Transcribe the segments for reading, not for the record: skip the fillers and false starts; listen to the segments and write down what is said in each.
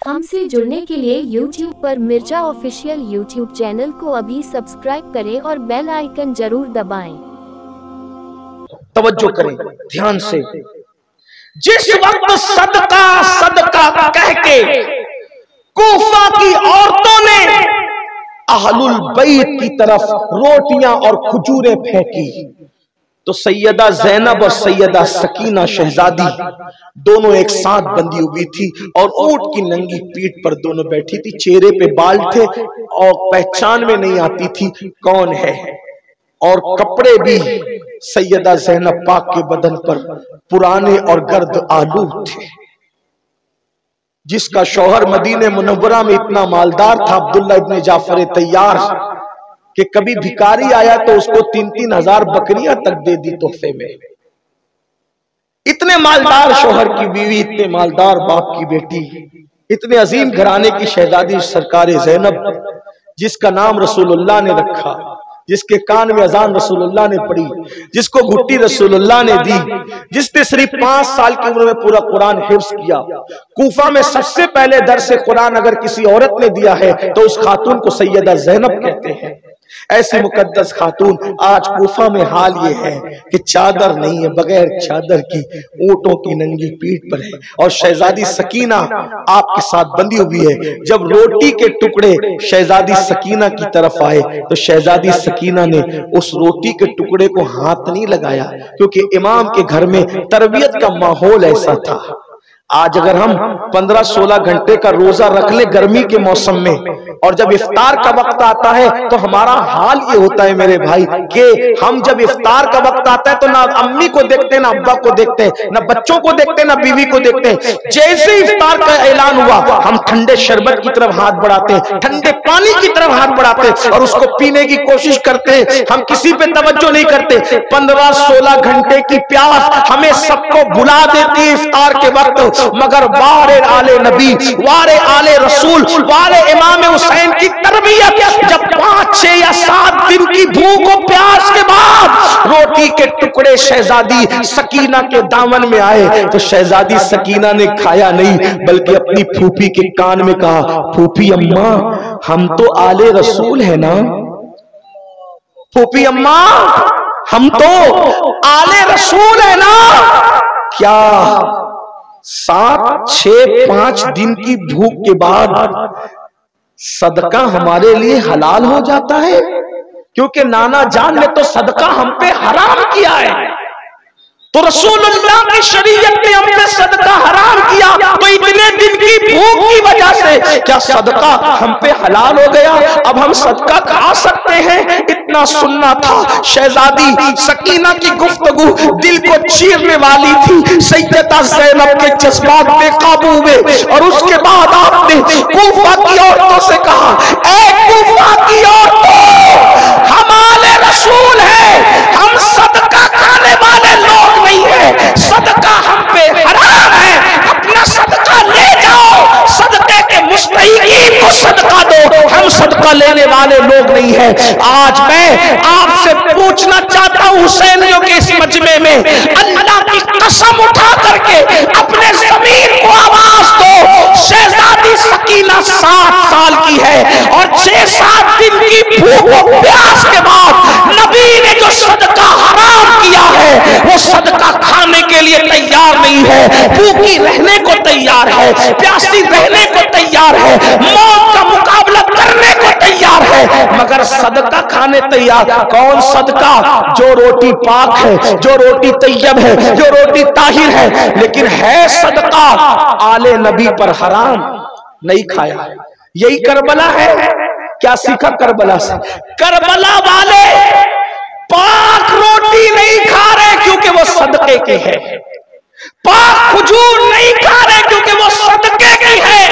हमसे जुड़ने के लिए YouTube पर मिर्जा ऑफिशियल YouTube चैनल को अभी सब्सक्राइब करें और बेल आइकन जरूर दबाएं। तवज्जो करें ध्यान से। जिस वक्त सदका सदका कह के कूफा की औरतों ने अहलुल बैत की तरफ रोटियां और खजूरें फेंकी तो सैयदा ज़ैनब और सैयदा सकीना शहजादी दोनों एक साथ बंधी हुई थी और ऊंट की नंगी पीठ पर दोनों बैठी थी। चेहरे पे बाल थे और पहचान में नहीं आती थी कौन है, और कपड़े भी सैयदा ज़ैनब पाक के बदन पर पुराने और गर्द आलूद थे। जिसका शौहर मदीने मुनव्वरा में इतना मालदार था, अब्दुल्ला इब्ने जाफर तैयार, कि कभी भिखारी आया तो उसको 3-3 हजार बकरियां तक दे दी तोहफे में। इतने मालदार शौहर की बीवी, इतने मालदार बाप की बेटी, इतने अजीम घराने की शहजादी सरकार ज़ैनब, जिसका नाम रसूलुल्लाह ने रखा, जिसके कान में अजान रसूलुल्लाह ने पढ़ी, जिसको घुट्टी रसूलुल्लाह ने दी, जिसने सिर्फ 5 साल की उम्र में पूरा कुरान हिफ्ज किया। कूफा में सबसे पहले दर्स कुरान अगर किसी औरत ने दिया है तो उस खातून को सैयदा ज़ैनब कहते हैं। ऐसी मुकद्दस खातून, आज कूफा में हाल ये है कि चादर नहीं है, बगैर चादर की ऊंटों की नंगी पीठ पर है और शहजादी सकीना आपके साथ बंधी हुई है। जब रोटी के टुकड़े शहजादी सकीना की तरफ आए तो शहजादी सकीना ने उस रोटी के टुकड़े को हाथ नहीं लगाया, क्योंकि इमाम के घर में तरबियत का माहौल ऐसा था। आज अगर हम 15-16 घंटे का रोजा रख ले गर्मी के मौसम में और जब इफ्तार का वक्त आता है तो हमारा हाल ये होता है मेरे भाई कि हम जब इफ्तार का वक्त आता है तो ना अम्मी को देखते, ना अब्बा को देखते, ना बच्चों को देखते, ना बीवी को देखते। जैसे इफ्तार का ऐलान हुआ हम ठंडे शरबत की तरफ हाथ बढ़ाते, ठंडे पानी की तरफ हाथ बढ़ाते और उसको पीने की कोशिश करते। हम किसी पे तवज्जो नहीं करते। 15-16 घंटे की प्यास हमें सबको भुला देती है इफ्तार के वक्त, मगर वारे आले नबी, वारे आले रसूल, वारे इमाम हुसैन की तरबियत जब 5-6 या 7 दिन की भूख और प्यास के बाद रोटी के टुकड़े शहजादी सकीना के दामन में आए तो शहजादी सकीना ने खाया नहीं बल्कि अपनी फूफी के कान में कहा, फूफी अम्मा हम तो आले रसूल है ना, फूफी अम्मा हम तो आले रसूल है ना। क्या 7-6-5 दिन की भूख के बाद सदका हमारे लिए हलाल हो जाता है? क्योंकि नाना जान ने तो सदका हम पे हराम किया है, तो रसूलुल्लाह की शरीयत ने हम पे सदका हराम किया, तो इतने दिन की भूख की वजह से क्या सदका हम पे हलाल हो गया? अब हम सदका खा सकते हैं? इतना सुनना था। शहजादी सकीना की गुफ्तगू दिल को चीरने वाली थी। सैयदा ज़ैनब के जज्बात बेकाबू हुए और उसके बाद आपने कूफा की औरतों से कहा, ऐ कूफा की औरतों, हम आले रसूल हैं, हम सदका खाने वाले लोग नहीं है, सदका हम पे हराम है, अपना सदका ले जाओ, सदके के मुस्तहीकीन को सदका दो, हम सदका लेने वाले लोग नहीं है। आज मैं आपसे पूछना चाहता हूं, हुसैनियों के इस मजमे में अल्लाह की कसम उठा करके अपने ज़मीर को आवाज दो, शहजादी सकीना 7 साल की है और 6-7 दिन की भूख और प्यास के बाद नबी ने जो सदका हराम किया है वो सदका खाने के लिए तैयार नहीं है, भूखी रहने को तैयार है, प्यासी रहने को तैयार है, मौत का मुकाबला करने को तैयार है, मगर सदका खाने तैयार। कौन सदका? जो रोटी पाक है, जो रोटी तैयब है, जो रोटी ताहिर है, लेकिन है सदका आले नबी पर हराम, नहीं खाया। यही करबला है। क्या सीखा करबला से? करबला वाले पाक रोटी नहीं खा रहे क्योंकि वो सदके के है, पाक खजूर नहीं खा रहे क्योंकि वो सदके की है।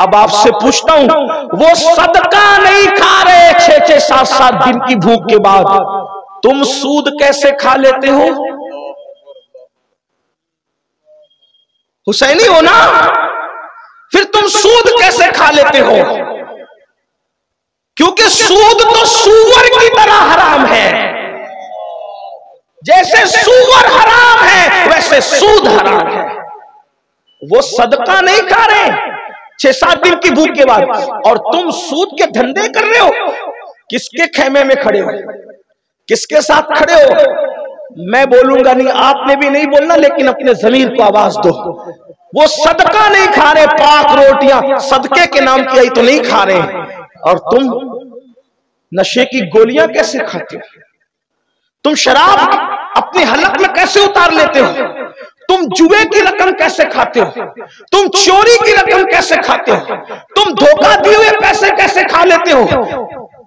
अब आपसे पूछता हूं, वो सदका नहीं खा रहे 6-7 दिन की भूख के बाद, तुम सूद कैसे खा लेते हो? हुसैनी हो ना, फिर तुम सूद कैसे खा लेते हो? क्योंकि सूद तो सूअर की तरह हराम है। जैसे सूअर हराम है वैसे सूद हराम है। वो सदका नहीं खा रहे, 6-7 दिन की भूख के बाद, और तुम सूद के धंधे कर रहे हो। किसके खेमे में खड़े हो, किसके साथ खड़े हो? मैं बोलूंगा नहीं, आपने भी नहीं बोलना, लेकिन अपने ज़मीर को आवाज दो। वो सदका नहीं खा रहे, पाक रोटियां सदके के नाम की आई तो नहीं खा रहे, और तुम नशे की गोलियां कैसे खाते हो? तुम शराब अपनी हलक में कैसे उतार लेते हो? तुम जुए की रकम कैसे खाते हो? तुम चोरी की रकम कैसे खाते हो? तुम धोखा दिए हुए पैसे कैसे खा लेते हो?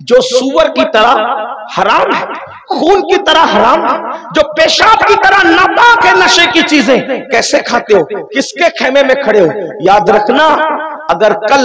जो सूअर की तरह हराम है, खून की तरह हराम है, जो पेशाब की तरह नापाक है, नशे की चीजें कैसे खाते हो? किसके खेमे में खड़े हो? याद रखना, अगर कल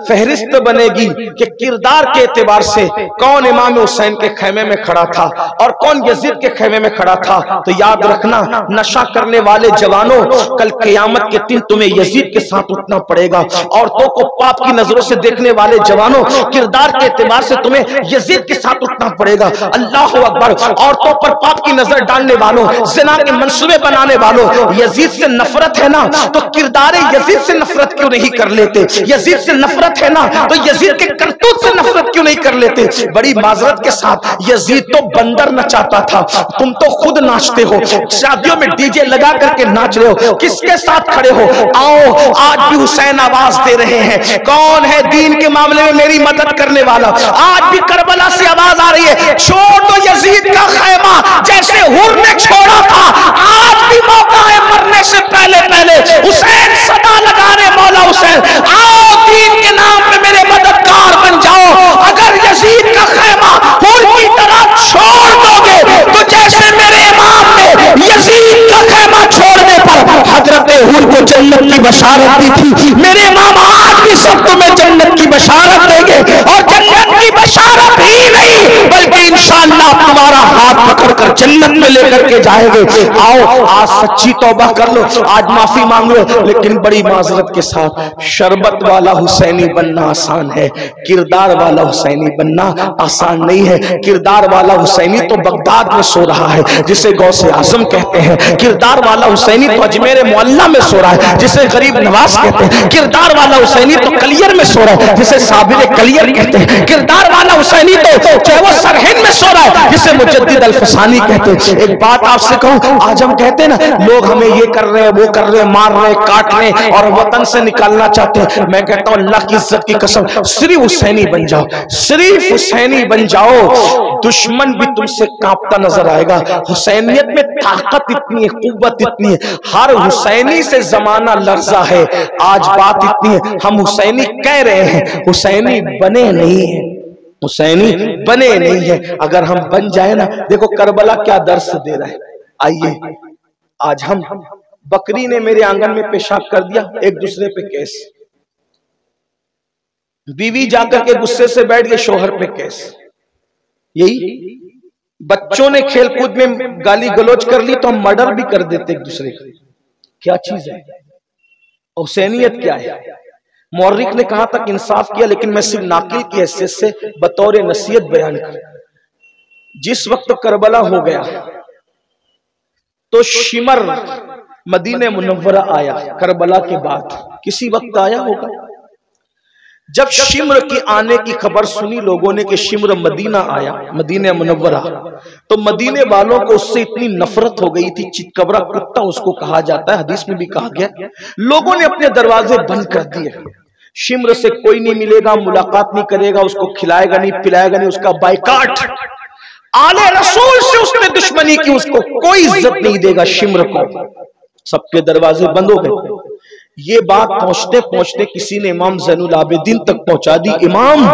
फहरिस्त बनेगी कि किरदार के एतबार से कौन इमाम हुसैन के खेमे में खड़ा था और कौन यजीद के खेमे में खड़ा था, तो याद रखना, नशा करने वाले जवानों, कल क़यामत के दिन तुम्हें यजीद के साथ उठना पड़ेगा। औरतों को पाप की नजरों से देखने वाले जवानों, किरदार के एतबार से तुम्हें यजीद के साथ उठना पड़ेगा। अल्लाह अकबर। औरतों पर पाप की नजर डालने वालों, ज़िना के मंसूबे बनाने वालों, यजीद से नफरत है ना, तो किरदार यजीद से नफरत क्यों नहीं कर लेते? यजीद से नफरत है ना, तो यजीद के करतूत से नफरत क्यों नहीं कर लेते? बड़ी माजरत के साथ, यजीद तो बंदर नचाता था, तुम तो खुद नाचते हो, शादियों में डीजे लगा करके नाच रहे हो। किसके साथ खड़े हो? आओ, आज भी हुसैन आवाज दे रहे हैं। कौन है दीन के मामले में मेरी मदद करने वाला? आज भी करबला से आवाज आ रही है, छोड़ दो यजीद का खैमा, जैसे हुर ने छोड़ा था। आज भी मौका है, मरने से पहले पहले हुसैन सदा लगा रहे, मौला हुसैन आओ, दीन के नाम पे मेरे मददगार बन जाओ। अगर यजीद का खैमा हुर की तरह छोड़ दोगे, तो जैसे मेरे इमाम ने यजीद का खैमा छोड़ने पर हजरत हुर को जन्नत की बशारत दी थी, मेरे इमाम आज भी सब तुम्हें जन्नत की बशारत देंगे। और जन्नत की बशारत ही नहीं, बल्कि इंशाअल्लाह तुम्हारा हाथ पकड़कर जन्नत में लेकर के जाएंगे। आओ, आज सच्ची तौबा कर लो, आज माफी मांग लो, लेकिन बड़ी माजरत के साथ, शरबत वाला हुसैनी बनना आसान है, किरदार वाला हुसैनी बनना आसान नहीं है। किरदार वाला हुसैनी तो बगदाद में सो रहा है, जिसे गौसे आजम कहते हैं। किरदार वाला हुसैनी तो अजमेर मोहल्ला में सो रहा है, जिसे गरीब नवाज कहते हैं। किरदार वाला हुसैनी तो कलियर में सो रहा है, जिसे साबिर कलियर कहते हैं। किरदार वाला हुसैनी तो चाहे वो सरहिंद में सो रहा है, जिसे मुजद्दिद अल-फसानी कहते हैं। एक बात आपसे कहूं, आज हम कहते हैं ना, लोग हमें ये कर रहे हैं, वो कर रहे हैं, मार रहे हैं, काट रहे हैं और वतन से निकालना चाहते हैं। मैं कहता हूं, अल्लाह की इज्जत की कसम, सिर्फ हुसैनी बन जाओ, सिर्फ हुसैनी बन जाओ, दुश्मन भी तुमसे कांपता नजर आएगा। हुसैनियत में ताकत इतनी है, कुव्वत इतनी है, हर हुसैनी से जमाना लर्जा है। आज बात इतनी है, हम हुसैनी कह रहे हैं, हुसैनी बने नहीं है, हुसैनी बने नहीं है। अगर हम बन जाए ना, देखो करबला क्या दर्श दे रहा है। आइए, आज हम, बकरी ने मेरे आंगन में पेशाब कर दिया, एक दूसरे पे केस, बीवी जाकर के गुस्से से बैठ गए, शोहर पे केस, यही बच्चों ने खेलकूद में गाली गलौज कर ली तो हम मर्डर भी कर देते एक दूसरे का। क्या चीज है हुसैनियत? क्या है? मौर्रिख ने कहा तक इंसाफ किया, लेकिन मैं सिर्फ नाकिल की हैसियत से बतौर नसीहत बयान कर, जिस वक्त करबला हो गया तो शिमर मदीने मुनव्वरा आया। करबला के बाद किसी वक्त आया होगा। जब शिम्र की आने की खबर सुनी लोगों ने कि शिम्र मदीना आया, मदीने मुनव्वरा, तो मदीने वालों को उससे इतनी नफरत हो गई थी, चितकबरा कुत्ता उसको कहा जाता है, हदीस में भी कहा गया। लोगों ने अपने दरवाजे बंद कर दिए, शिम्र से कोई नहीं मिलेगा, मुलाकात नहीं करेगा, उसको खिलाएगा नहीं, पिलाएगा नहीं, उसका बाइकाट। आले रसूल से उसने दुश्मनी की, उसको कोई इज्जत नहीं देगा शिम्र को। सबके दरवाजे बंद हो गए। ये बात पहुंचते पहुंचते किसी ने इमाम ज़ैनुल आबिदीन तक पहुंचा दी, इमाम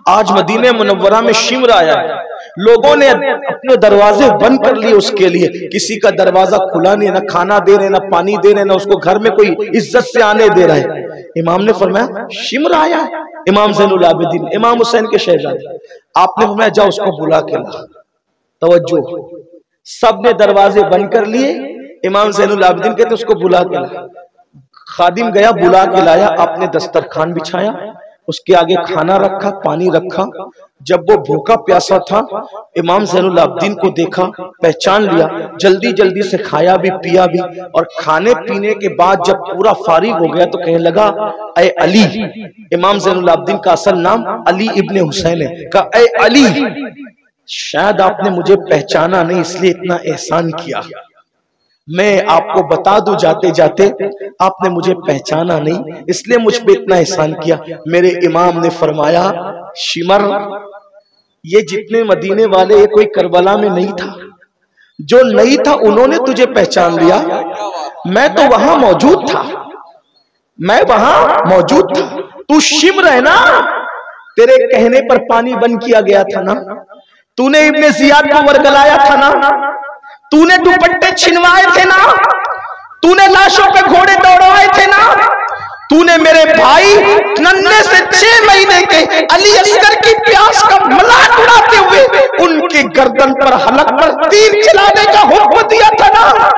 आज मदीने मुनव्वरा में शिम्र आया है, लोगों ने अपने दरवाजे बंद कर लिए उसके लिए, किसी का दरवाजा खुला नहीं, ना खाना दे रहे, ना पानी दे रहे, ना उसको घर में कोई इज्जत से आने दे रहा है। इमाम ने फरमाया शिम्र आया है, इमाम ज़ैनुल आबिदीन, इमाम हुसैन के शहजादे। आपने फरमाया जाओ उसको बुला के ला। तवज्जो, सब ने दरवाजे बंद कर लिए, इमाम ज़ैनुल आबिदीन कहते उसको बुला के ला। खादिम गया, बुला के लाया, आपने दस्तरखान बिछाया, उसके आगे खाना रखा, पानी रखा। जब वो भूखा प्यासा था, इमाम ज़ैनुल आबिदीन को देखा, पहचान लिया, जल्दी जल्दी से खाया भी पिया भी। और खाने पीने के बाद जब पूरा फारिग हो गया तो कहने लगा, ऐ अली। इमाम ज़ैनुल आबिदीन का असल नाम अली इब्ने हुसैन है। कहा, ऐ अली, शायद आपने मुझे पहचाना नहीं इसलिए इतना एहसान किया। मैं आपको बता दूं जाते जाते, आपने मुझे पहचाना नहीं इसलिए मुझ पे इतना एहसान किया। मेरे इमाम ने फरमाया, शिमर, ये जितने मदीने वाले, ये कोई करबला में नहीं था। जो नहीं था उन्होंने तुझे पहचान लिया, मैं तो वहां मौजूद था, मैं वहां मौजूद था। तू शिमर है ना, तेरे कहने पर पानी बंद किया गया था ना, तूने इब्ने जियाद को वरगलाया था ना, तूने दुपट्टे छिनवाए थे ना, तूने लाशों पे घोड़े दौड़वाए थे ना, तूने मेरे भाई नन्हे से 6 महीने के अली असगर की प्यास का मजाक उड़ाते हुए उनके गर्दन पर हलक पर तीर चलाने का हुक्म दिया था ना।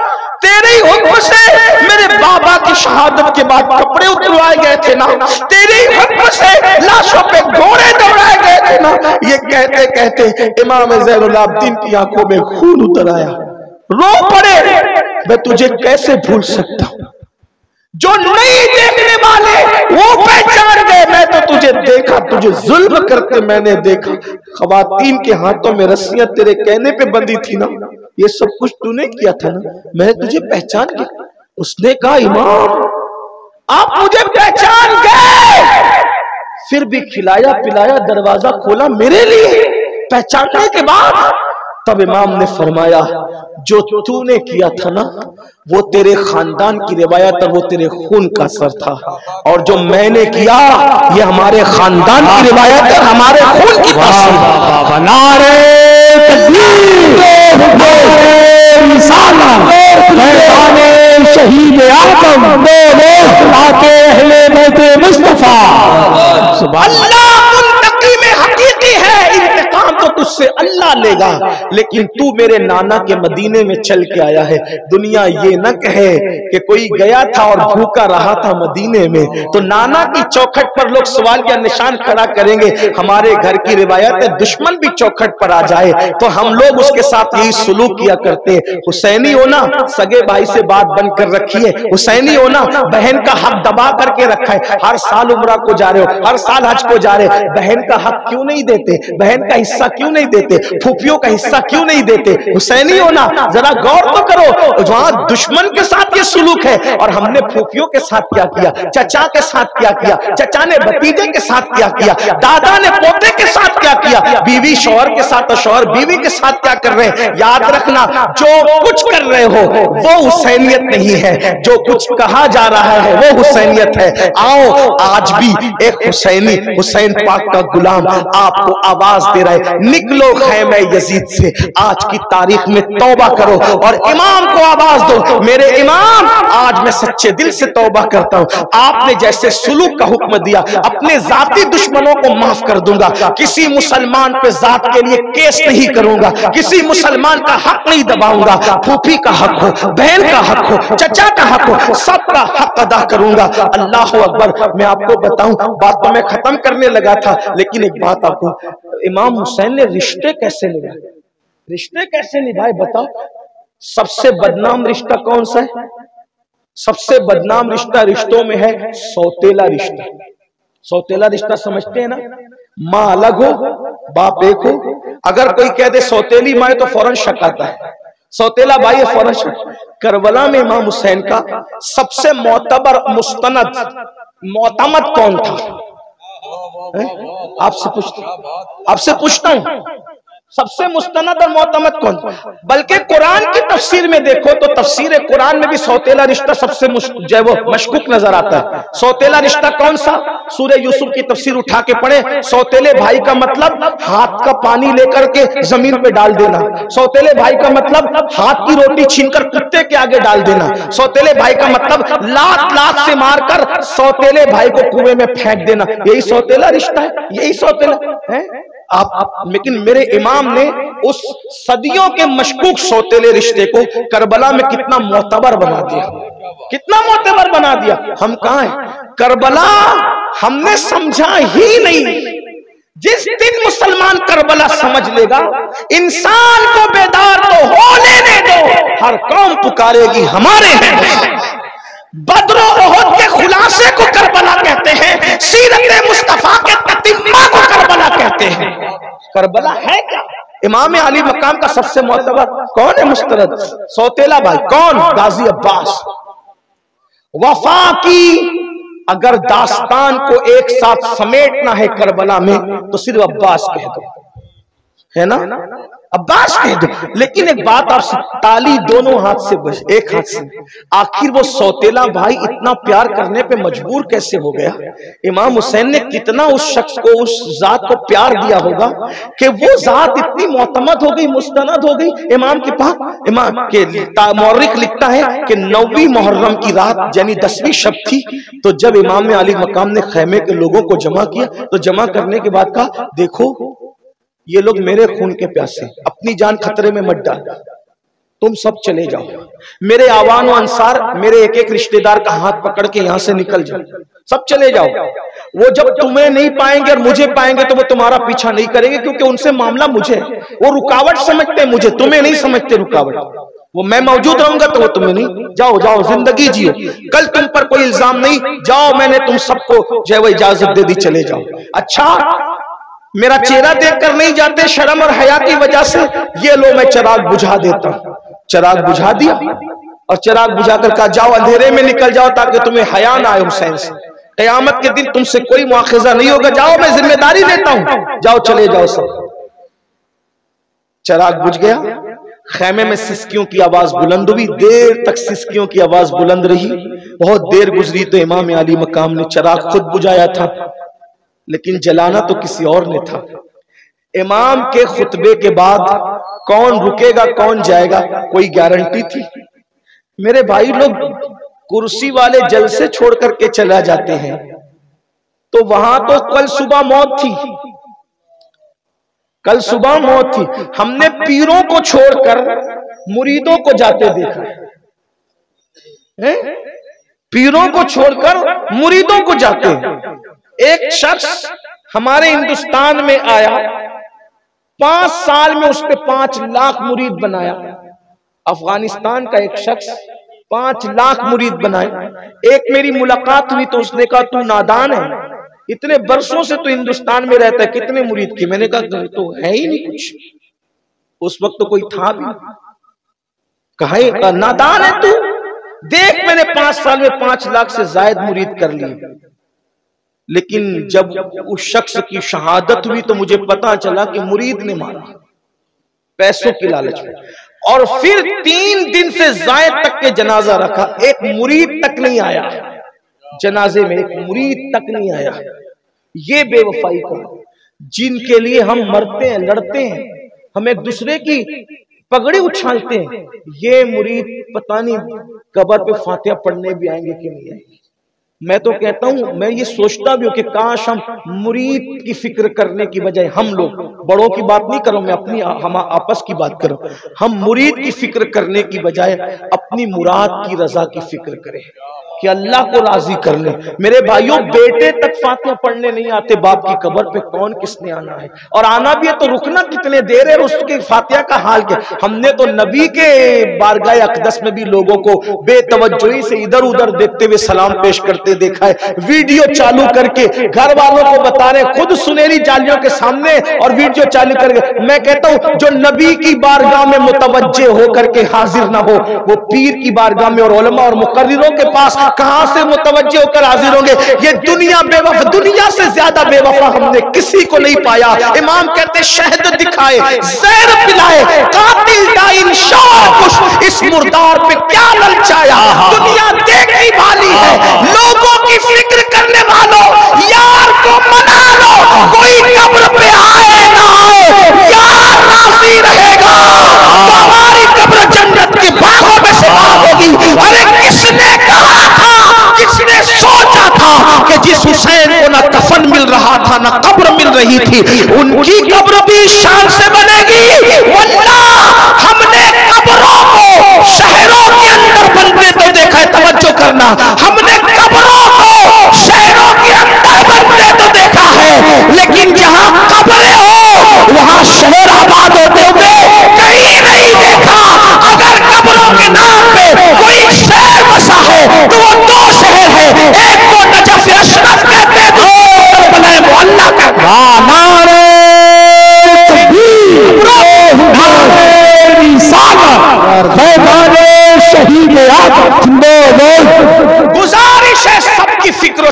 तेरे ही हुक्म से मेरे बाबा की शहादत के बाद कपड़े उतरवाए गए थे ना, तेरे ही हुक्म से लाशों पे घोड़े दौड़ाए गए थे ना। ये कहते कहते इमाम ज़ैनुल आबिदीन की आंखों में खून उतर आया, रो पड़े। मैं तुझे कैसे भूल सकता हूं, जो नहीं देखने वाले वो पहचान गए। मैं तो तुझे देखा, तुझे जुल्म करते मैंने देखा, खवातीन के हाथों में रस्सियां तेरे कहने पे बंधी थी ना, ये सब कुछ तूने किया था ना, मैं तुझे पहचान गया। उसने कहा, इमाम आप मुझे पहचान गए, फिर भी खिलाया पिलाया, दरवाजा खोला मेरे लिए पहचानने के बाद। तब इमाम ने फरमाया, जो तूने किया था ना वो तेरे खानदान की रिवायत और वो तेरे खून का असर था, और जो मैंने किया ये हमारे खानदान की रिवायत है, हमारे खून की तासीर। शहीद आदम मुस्तफा। अल्लाह मुंतकी में हकीकी है, इंतकाम तो तुझसे अल्लाह लेगा, लेकिन तू मेरे नाना के मदीने में चल के आया है। दुनिया ये न कहे कि कोई गया था और भूखा रहा था मदीने में, तो नाना की चौखट पर लोग सवाल का निशान खड़ा करेंगे। हमारे घर की रिवायत है, दुश्मन भी चौखट पर आ जाए तो हम लोग उसके साथ यही सुलूक किया करते हैं। हुसैनी होना, सगे भाई से बात बंद कर रखी है। हुसैनी होना, बहन का हक दबा करके रखा है। हर साल उम्रा को जा रहे हो, हर साल हज को जा रहे हो, बहन का हक क्यों नहीं देते, बहन का हिस्सा क्यों नहीं देते, फूफियों का हिस्सा क्यों नहीं देते। हुसैनी होना, जरा गौर तो करो, वहां दुश्मन के साथ ये सुलूक है और हमने फूफियों के साथ क्या किया, चचा के साथ क्या किया, चचा ने भतीजे के साथ क्या किया, दादा ने पोते के साथ क्या किया, बीवी शौहर के साथ और शौहर बीवी के साथ क्या कर रहे हैं। याद रखना, जो कुछ कर रहे हो वो हुसैनियत नहीं है, जो कुछ कहा जा रहा है वो हुसैनियत है। आओ आज भी एक हुसैनी, हुसैन पाक का गुलाम आपको आवाज दे रहा है, निकलो खैमे यजीद से, आज की तारीख में तौबा करो और इमाम को आवाज दो, मेरे इमाम आज मैं सच्चे दिल से तौबा करता हूं, आपने जैसे सुलूक का हुक्म दिया अपने जाती दुश्मनों को माफ कर दूंगा, किसी मुसलमान पे जात के लिए केस नहीं करूंगा, किसी मुसलमान का हक नहीं दबाऊंगा, फूफी का हक हो, बहन का हक हो, चचा का हक हो, सबका हक अदा करूंगा। अल्लाह अकबर। मैं आपको बताऊं, बात तो मैं खत्म करने लगा था, लेकिन एक बात आपको, इमाम हुसैन ने रिश्ते कैसे निभाए, रिश्ते कैसे निभाए बताओ। सबसे बदनाम रिश्ता कौन सा है, सबसे बदनाम रिश्ता रिश्तों में है सौतेला रिश्ता। सौतेला रिश्ता समझते हैं ना, माँ अलग हो बाप एक हो, अगर कोई कह दे सौतेली माँ तो फौरन शक आता है, सौतेला भाई है फौरन शक। करबला में इमाम हुसैन का सबसे मोतबर मुस्तनद मोतमद कौन था, आपसे पूछता हूं, सबसे मुस्तनद और मोतमद कौन? बल्कि कुरान की तफसीर में देखो तो तफसीर कुरान में भी सौतेला रिश्ता सबसे जो वो मशकूक नजर आता है। सौतेला रिश्ता कौन सा? सूरह यूसुफ की तफसीर उठा के पढ़े, सौतेले भाई का मतलब हाथ का पानी लेकर के जमीन पे डाल देना, सौतेले भाई का मतलब हाथ की रोटी छीनकर कुत्ते के आगे डाल देना, सौतेले भाई का मतलब लात लात से मारकर सौतेले भाई को कुएं में फेंक देना, यही सौतेला रिश्ता है, यही सौतेला है आप। लेकिन मेरे इमाम ने उस सदियों के मशकूक सौतेले रिश्ते को करबला में कितना मोतबर बना दिया, कितना मोतबर बना दिया। हम कहां हैं? करबला हमने समझा ही नहीं। जिस दिन मुसलमान करबला समझ लेगा, इंसान को बेदार तो हो लेने दो, हर कौम पुकारेगी हमारे हैं। बद्र ओहद के खुलासे को करबला कहते हैं, सीरत मुस्तफा के ततिम्मा को करबला कहते हैं। करबला है क्या? इमाम अली मकाम का सबसे मोतबर कौन है? मुस्तरद सौतेला भाई कौन? गाजी अब्बास। वफा की अगर दास्तान को एक साथ समेटना है करबला में तो सिर्फ अब्बास कह दो, है ना? अब्बास कह दो। लेकिन एक बात आपसे, ताली दोनों हाथ से बस, एक हाथ से। आखिर वो सौतेला भाई इतना प्यार करने पे मजबूर कैसे हो गया? इमाम हुसैन ने कितना उस शख्स को, उस जात को प्यार दिया होगा कि वो जात इतनी मोतमद हो गई, मुस्तनद हो गई इमाम के पास। इमाम के मौरिख लिखता है कि 9वीं मुहर्रम की रात यानी 10वीं शब थी, तो जब इमाम अली मकाम ने खैमे के लोगों को जमा किया तो जमा करने के बाद कहा, देखो ये लोग मेरे खून के प्यासे, अपनी जान खतरे में मत डाल, तुम सब चले जाओ। मेरे आवान व अंसार, मेरे एक एक रिश्तेदार का हाथ पकड़ के यहां से निकल जाओ, सब चले जाओ। वो जब तुम्हें नहीं पाएंगे और मुझे पाएंगे तो वो तुम्हारा पीछा नहीं करेंगे, क्योंकि उनसे मामला मुझे है। वो रुकावट समझते मुझे, तुम्हें नहीं समझते रुकावट। वो मैं मौजूद रहूंगा तो वो तुम्हें नहीं। जाओ जाओ, जिंदगी जियो, कल तुम पर कोई इल्जाम नहीं। जाओ, मैंने तुम सबको जो है वो इजाजत दे दी, चले जाओ। अच्छा, मेरा चेहरा देखकर नहीं जाते शर्म और हया की वजह से, ये लो मैं चिराग बुझा देता हूं। चिराग बुझा दिया और चिराग बुझाकर कहा, जाओ अंधेरे में निकल जाओ ताकि तुम्हें हया ना आए हुसैन से। कयामत के दिन तुमसे कोई मुआखिजा नहीं होगा, जाओ मैं जिम्मेदारी देता हूं, जाओ चले जाओ सब। चिराग बुझ गया। खैमे में सिसकियों की आवाज बुलंद हुई, देर तक सिसकियों की आवाज बुलंद रही। बहुत देर गुजरी तो इमाम अली मकाम ने चिराग खुद बुझाया था, लेकिन जलाना तो किसी और ने था। इमाम के खुतबे के बाद कौन रुकेगा कौन जाएगा कोई गारंटी थी? मेरे भाई, लोग कुर्सी वाले जलसे छोड़ करके चला जाते हैं, तो वहां तो कल सुबह मौत थी, कल सुबह मौत थी। हमने पीरों को छोड़कर मुरीदों को जाते देखा है? पीरों को छोड़कर मुरीदों को जाते। एक शख्स हमारे हिंदुस्तान में आया, 5 साल में उसने 5 लाख मुरीद बनाया। अफगानिस्तान का एक शख्स 5 लाख मुरीद बनाए। एक मेरी मुलाकात हुई तो उसने कहा, तू नादान है, इतने बरसों से तू हिंदुस्तान में रहता है, कितने मुरीद की? मैंने कहा तो है ही नहीं कुछ, उस वक्त तो कोई था भी। कहा नादान है तू, देख मैंने 5 साल में 5 लाख से ज्यादा मुरीद कर लिए। लेकिन जब उस शख्स की शहादत हुई तो मुझे पता चला कि मुरीद ने मारा पैसों की लालच में। और फिर 3 दिन से जायद तक के जनाजा रखा, एक मुरीद तक नहीं आया जनाजे में, एक मुरीद तक नहीं आया। ये बेवफाई का, जिनके लिए हम मरते हैं, लड़ते हैं, हम एक दूसरे की पगड़ी उछालते हैं, ये मुरीद पता नहीं कब्र पे फातिहा पढ़ने भी आएंगे कि नहीं आएंगे। मैं तो कहता हूं, मैं ये सोचता भी हूं कि काश हम मुरीद की फिक्र करने की बजाय, हम लोग बड़ों की बात नहीं करो, मैं अपनी हम आपस की बात करूं, हम मुरीद की फिक्र करने की बजाय अपनी मुराद की रजा की फिक्र करें कि अल्लाह को राजी कर ले। मेरे भाइयों, बेटे तक फातिहा पढ़ने नहीं आते, बाप की कब्र पे कौन किसने आना है? और आना भी है तो रुकना कितने देर है, उसके फातिहा का हाल क्या? हमने तो नबी के बारगाह अक़दस में भी लोगों को बेतवज्जोही से इधर उधर देखते हुए सलाम पेश करते देखा है। वीडियो चालू करके घर वालों को बता रहे, खुद सुनहरी जालियों के सामने और वीडियो चालू करके। मैं कहता हूं, जो नबी की बारगाह में मुतवज्जे होकर के हाजिर ना हो, वो पीर की बारगाह में और उलमा और मुकर्रिरों के पास कहां से मुतवज्जे होकर हाजिर होंगे? ये दुनिया बेवफा, दुनिया से ज्यादा बेवफा हमने किसी को नहीं पाया। इमाम कहते, शहद दिखाए, जहर पिलाए, कातिल डाइन शाकुश, इस मुर्दार पे क्या ललचाया? दुनिया देखने वाली है, लोगों की फिक्र करने वालों, यार को मना लो, कोई कब्र पे आए ना आए, यार राजी रहेगा तो हमारी कब्र जन्नत के बागों में से होगी। अरे किसने कहा था, किसने सोचा था कि जिस हुसैन को ना कफन मिल रहा था ना कब्र मिल रही थी, उनकी कब्र भी शान से बनेगी? वल्लाह हमने कब्रों को शहरों के अंदर बनते तो देखा है, तवज्जो करना, हमने कब्रों को शहरों के अंदर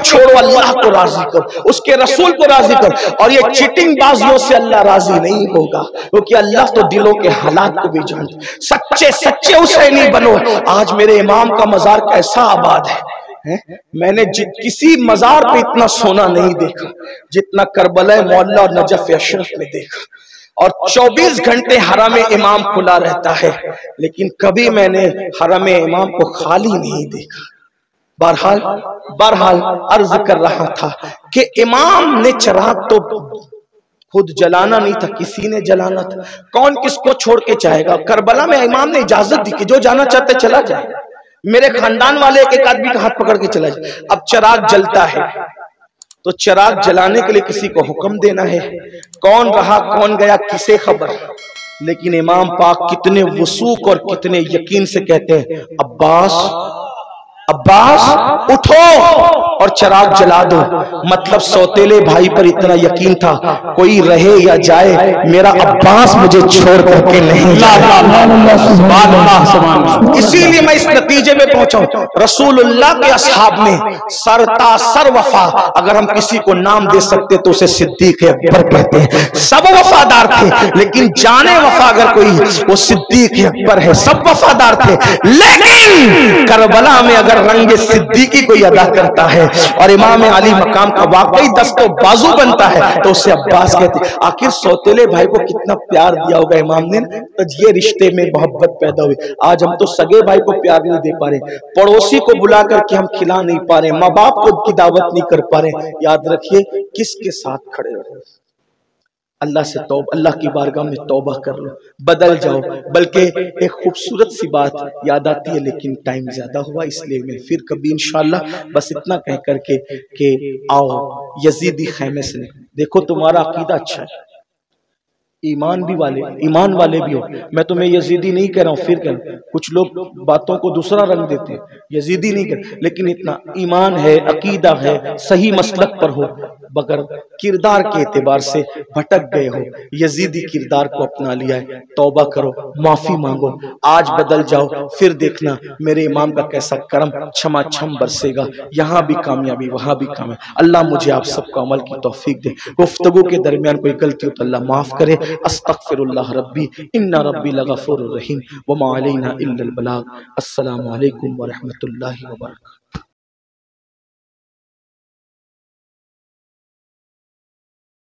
छोड़ो, अल्लाह को राजी कर, उसके रसूल को राजी कर। और ये चीटिंग बाजियों से अल्लाह राजी नहीं होगा, क्योंकि अल्लाह तो दिलों के हालात को भी जानता। सच्चे सच्चे हुसैनी बनो। आज मेरे इमाम का मजार कैसा आबाद है? मैंने किसी मजार पे इतना सोना नहीं देखा जितना करबला मौला और नजफ अशरफ में देखा। और 24 घंटे हरम इमाम खुला रहता है, लेकिन कभी मैंने हरम इमाम को खाली नहीं देखा। बहरहाल अर्ज कर रहा था कि इमाम ने चिराग तो खुद जलाना नहीं था, किसी ने जलाना था। कौन किसको छोड़ के जाएगा? करबला में इमाम ने इजाजत दी कि जो जाना चाहते चला जाए, मेरे खानदान वाले एक आदमी का हाथ पकड़ के चला जाए। अब चिराग जलता है तो चिराग जलाने के लिए किसी को हुक्म देना है। कौन रहा कौन गया किसे खबर, लेकिन इमाम पाक कितने वसूक और कितने यकीन से कहते हैं, अब्बास अब्बास उठो और चिराग जला दो। मतलब सौतेले भाई पर इतना यकीन था, कोई रहे या जाए मेरा अब्बास मुझे छोड़ करके नहीं जाएगा। इसीलिए मैं इस नतीजे में पहुंचा हूं, रसूलुल्लाह के असहाब में सरता सर वफा, अगर हम किसी को नाम दे सकते तो उसे सिद्दीक अकबर कहते हैं। सब वफादार थे, लेकिन जाने वफा अगर कोई वो सिद्दीक अकबर है। सब वफादार थे, लेकिन करबला में अगर रंग सिद्दीकी कोई अदा करता है और इमाम अली मकाम का वाकई दस्तो बाजू बनता है तो उसे अब्बास कहते। आखिर सौतेले भाई को कितना प्यार दिया होगा इमाम ने, तो ये रिश्ते में मोहब्बत पैदा हुई। आज हम तो सगे भाई को प्यार नहीं दे पा रहे, पड़ोसी को बुला करके हम खिला नहीं पा रहे, माँ बाप को की दावत नहीं कर पा रहे। याद रखिए किसके साथ खड़े रहो। अल्लाह से तौबा, अल्लाह की बारगाह में तौबा कर लो, बदल जाओ। बल्कि एक खूबसूरत सी बात याद आती है, लेकिन टाइम ज्यादा हुआ इसलिए मैं फिर कभी इंशाअल्लाह बस इतना कह करके कि आओ यजीदी खैमे से देखो तुम्हारा अकीदा अच्छा है, ईमान वाले भी हो। मैं तुम्हें यजीदी नहीं कह रहा हूँ, फिर कह रहा हूं, कुछ लोग बातों को दूसरा रंग देते हैं, यजीदी नहीं कर, लेकिन इतना ईमान है, अकीदा है, सही मसलक पर हो, मगर किरदार के एतबार से भटक गए हो, यजीदी किरदार को अपना लिया है, तौबा करो, माफी मांगो, आज बदल जाओ, फिर देखना मेरे इमाम का कैसा करम क्षमा छम बरसेगा। यहाँ भी कामयाबी वहां भी कामयाबी। अल्लाह मुझे आप सबको अमल की तौफीक दे। गुफ्तगू के दरमियान कोई गलती हो तो अल्लाह माफ करे। अस्तगफिरुल्लाह रब्बी इन्ना रब्बी लगफूरुर रहीम व मा अलैना इल्लल बलाग। अस्सलामु अलैकुम व रहमतुल्लाहि व बरकातहू।